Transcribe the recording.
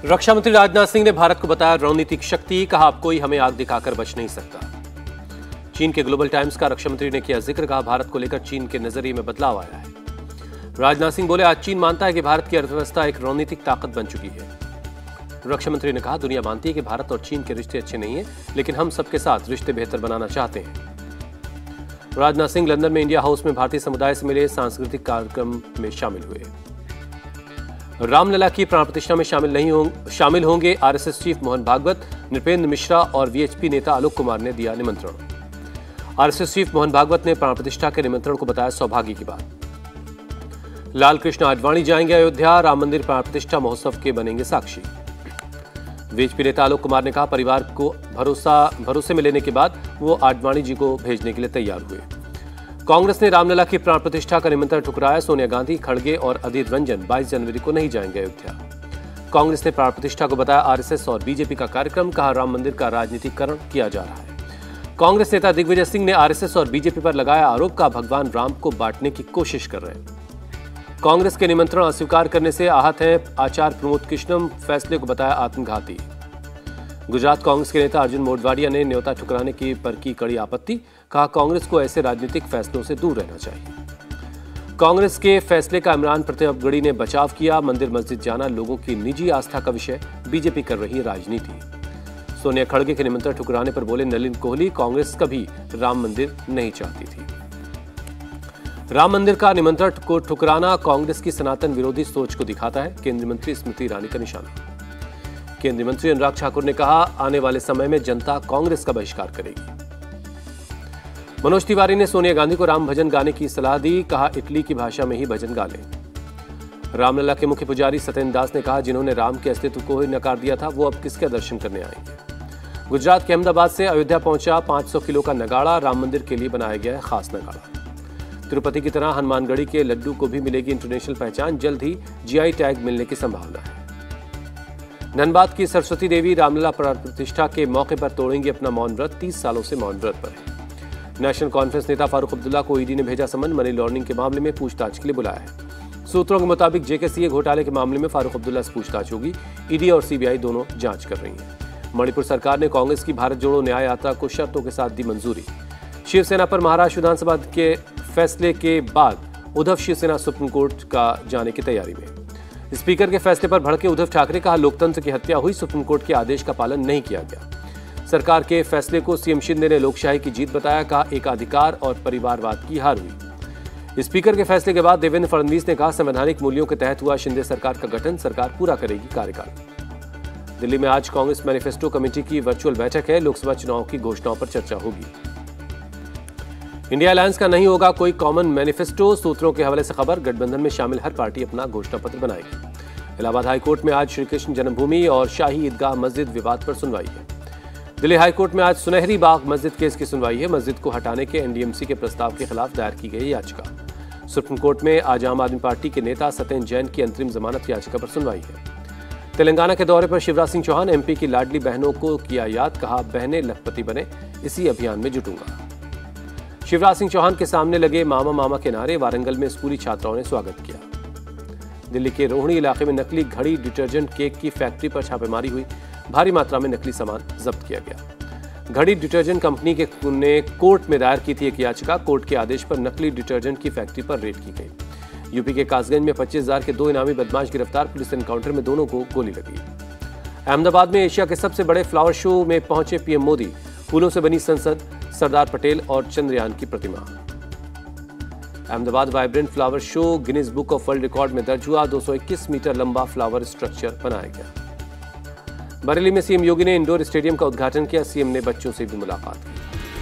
रक्षा मंत्री राजनाथ सिंह ने भारत को बताया रणनीतिक शक्ति, कहा अब कोई हमें आग दिखाकर बच नहीं सकता। चीन के ग्लोबल टाइम्स का रक्षा मंत्री ने किया जिक्र, कहा भारत को लेकर चीन के नजरिए में बदलाव आया है। राजनाथ सिंह बोले, आज चीन मानता है कि भारत की अर्थव्यवस्था एक रणनीतिक ताकत बन चुकी है। रक्षा मंत्री ने कहा, दुनिया मानती है कि भारत और चीन के रिश्ते अच्छे नहीं है, लेकिन हम सबके साथ रिश्ते बेहतर बनाना चाहते हैं। राजनाथ सिंह लंदन में इंडिया हाउस में भारतीय समुदाय से मिले, सांस्कृतिक कार्यक्रम में शामिल हुए। रामलला की प्राण प्रतिष्ठा में शामिल होंगे आरएसएस चीफ मोहन भागवत, नृपेंद्र मिश्रा और वीएचपी नेता आलोक कुमार ने दिया निमंत्रण। आरएसएस चीफ मोहन भागवत ने प्राण प्रतिष्ठा के निमंत्रण को बताया सौभाग्य की बात। लाल कृष्ण आडवाणी जाएंगे अयोध्या, राम मंदिर प्राण प्रतिष्ठा महोत्सव के बनेंगे साक्षी। वीएचपी नेता आलोक कुमार ने कहा, परिवार को भरोसे में लेने के बाद वो आडवाणी जी को भेजने के लिए तैयार हुए। कांग्रेस ने रामलला की प्राण प्रतिष्ठा का निमंत्रण ठुकराया। सोनिया गांधी, खड़गे और अधीर रंजन 22 जनवरी को नहीं जाएंगे अयोध्या। कांग्रेस ने प्राण प्रतिष्ठा को बताया आरएसएस और बीजेपी का कार्यक्रम, कहा राम मंदिर का राजनीतिकरण किया जा रहा है। कांग्रेस नेता दिग्विजय सिंह ने आरएसएस और बीजेपी पर लगाया आरोप, का भगवान राम को बांटने की कोशिश कर रहे हैं। कांग्रेस के निमंत्रण अस्वीकार करने से आहत हैं आचार्य प्रमोद कृष्णम, फैसले को बताया आत्मघाती। गुजरात कांग्रेस के नेता अर्जुन मोढवाडिया ने न्योता ठुकराने पर की कड़ी आपत्ति, कहा कांग्रेस को ऐसे राजनीतिक फैसलों से दूर रहना चाहिए। कांग्रेस के फैसले का इमरान प्रतापगढ़ी ने बचाव किया, मंदिर मस्जिद जाना लोगों की निजी आस्था का विषय, बीजेपी कर रही राजनीति। सोनिया खड़गे के निमंत्रण ठुकराने पर बोले नलिन कोहली, कांग्रेस कभी राम मंदिर नहीं चाहती थी। राम मंदिर का निमंत्रण को ठुकराना कांग्रेस की सनातन विरोधी सोच को दिखाता है, केंद्रीय मंत्री स्मृति ईरानी का निशाना। केंद्रीय मंत्री अनुराग ठाकुर ने कहा, आने वाले समय में जनता कांग्रेस का बहिष्कार करेगी। मनोज तिवारी ने सोनिया गांधी को राम भजन गाने की सलाह दी, कहा इटली की भाषा में ही भजन गा लें। रामलला के मुख्य पुजारी सत्येंद्र दास ने कहा, जिन्होंने राम के अस्तित्व को ही नकार दिया था वो अब किसके दर्शन करने आएंगे। गुजरात के अहमदाबाद से अयोध्या पहुंचा 500 किलो का नगाड़ा, राम मंदिर के लिए बनाया गया है खास नगाड़ा। तिरुपति की तरह हनुमानगढ़ी के लड्डू को भी मिलेगी इंटरनेशनल पहचान, जल्द ही जीआई टैग मिलने की संभावना है। धनबाद की सरस्वती देवी रामलला प्राण प्रतिष्ठा के मौके पर तोड़ेंगी अपना मौन व्रत, 30 सालों से मौन व्रत पर है। नेशनल कॉन्फ्रेंस नेता फारूक अब्दुल्ला को ईडी ने भेजा समन, मनी लॉन्ड्रिंग के मामले में पूछताछ के लिए बुलाया है। सूत्रों के मुताबिक जेकेसीए घोटाले के मामले में फारूक अब्दुल्ला से पूछताछ होगी। ईडी और सीबीआई दोनों जांच कर रही हैं। मणिपुर सरकार ने कांग्रेस की भारत जोड़ो न्याय यात्रा को शर्तों के साथ दी मंजूरी। शिवसेना पर महाराष्ट्र विधानसभा के फैसले के बाद उद्धव शिवसेना सुप्रीम कोर्ट का जाने की तैयारी में। स्पीकर के फैसले पर भड़के उद्धव ठाकरे, कहा लोकतंत्र की हत्या हुई, सुप्रीम कोर्ट के आदेश का पालन नहीं किया गया। सरकार के फैसले को सीएम शिंदे ने लोकशाही की जीत बताया, कहा एकाधिकार और परिवारवाद की हार हुई। स्पीकर के फैसले के बाद देवेंद्र फडणवीस ने कहा, संवैधानिक मूल्यों के तहत हुआ शिंदे सरकार का गठन, सरकार पूरा करेगी कार्यकाल। दिल्ली में आज कांग्रेस मैनिफेस्टो कमेटी की वर्चुअल बैठक है, लोकसभा चुनाव की घोषणाओं पर चर्चा होगी। इंडिया अलायंस का नहीं होगा कोई कॉमन मैनिफेस्टो, सूत्रों के हवाले से खबर, गठबंधन में शामिल हर पार्टी अपना घोषणा पत्र बनाएगी। इलाहाबाद हाईकोर्ट में आज श्रीकृष्ण जन्मभूमि और शाही ईदगाह मस्जिद विवाद पर सुनवाई है। दिल्ली हाईकोर्ट में आज सुनहरी बाग मस्जिद केस की सुनवाई है। मस्जिद को हटाने के एनडीएमसी के प्रस्ताव के खिलाफ दायर की गई याचिका। सुप्रीम कोर्ट में आज आम आदमी पार्टी के नेता सत्येंद्र जैन की अंतरिम जमानत याचिका पर सुनवाई है। तेलंगाना के दौरे पर शिवराज सिंह चौहान, एमपी की लाडली बहनों को किया याद, कहा बहनें लखपति बने, इसी अभियान में जुटूंगा। शिवराज सिंह चौहान के सामने लगे मामा मामा के नारे, वारंगल में स्कूली छात्राओं ने स्वागत किया। दिल्ली के रोहिणी इलाके में नकली घड़ी, डिटर्जेंट, केक की फैक्ट्री पर छापेमारी हुई, भारी मात्रा में नकली सामान जब्त किया गया। घड़ी डिटर्जेंट कंपनी ने कोर्ट में दायर की थी एक याचिका, कोर्ट के आदेश पर नकली डिटर्जेंट की फैक्ट्री पर रेड की गई। यूपी के कासगंज में 25,000 के 2 इनामी बदमाश गिरफ्तार, पुलिस एनकाउंटर में दोनों को गोली लगी। अहमदाबाद में एशिया के सबसे बड़े फ्लावर शो में पहुंचे पीएम मोदी, फूलों से बनी संसद, सरदार पटेल और चंद्रयान की प्रतिमा। Ahmedabad vibrant flower show Guinness Book of World Record में दर्ज हुआ, 221 मीटर लंबा फ्लावर स्ट्रक्चर बनाया गया। बरेली में सीएम योगी ने इंडोर स्टेडियम का उद्घाटन किया, सीएम ने बच्चों से भी मुलाकात की।